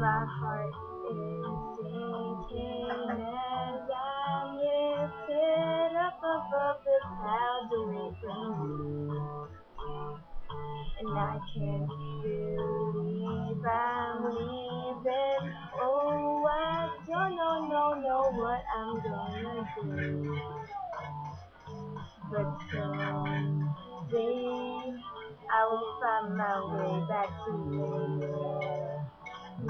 my heart is sinking as I'm lifted up above the clouds away from you. And I can't believe I'm leaving. Oh, I don't know what I'm gonna do. But someday I will find my way back to where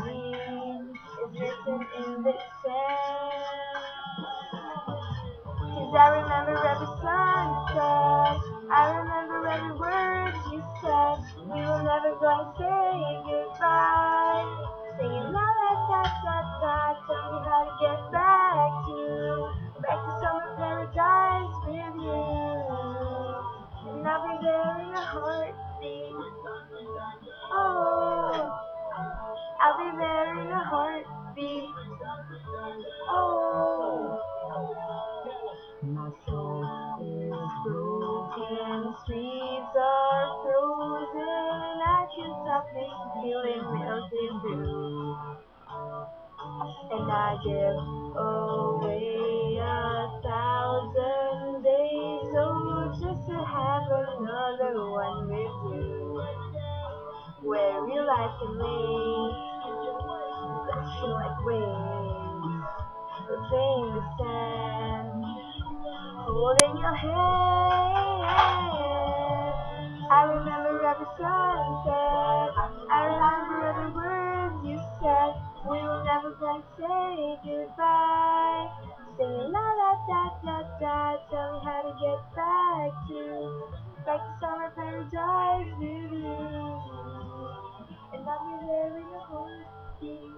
name is written in the sand. 'Cause I remember every sunset, I remember every word you said. We were never gonna say goodbye. Singing la la da da da, tell me how to get back to summer paradise with you. And I'll be there in a heartbeat. Oh, I'll be there in a heartbeat. Oh, my soul is broken, streets are frozen. I can't stop this feeling melting through. And I give away 1,000 days, oh, just to have another one with you. Where real life can live, flashing like waves, within the sand, holding your hand. I remember every sunset, I remember every word you said. We were never gonna say goodbye. Singing la la da da da, tell me how to get back to summer paradise with you. And I'll be there in a heartbeat.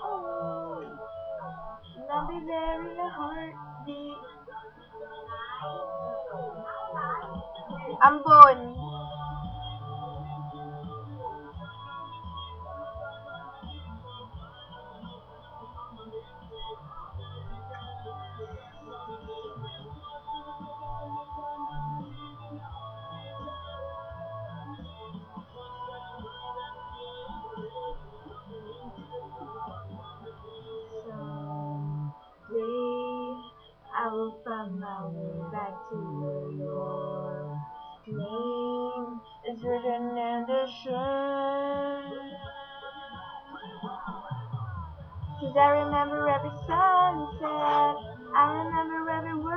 Oh, and I'll be there in a heartbeat. Ambon. Someday I will find my way back to where your name is written in the sand. 'Cause I remember every sunset, I remember every word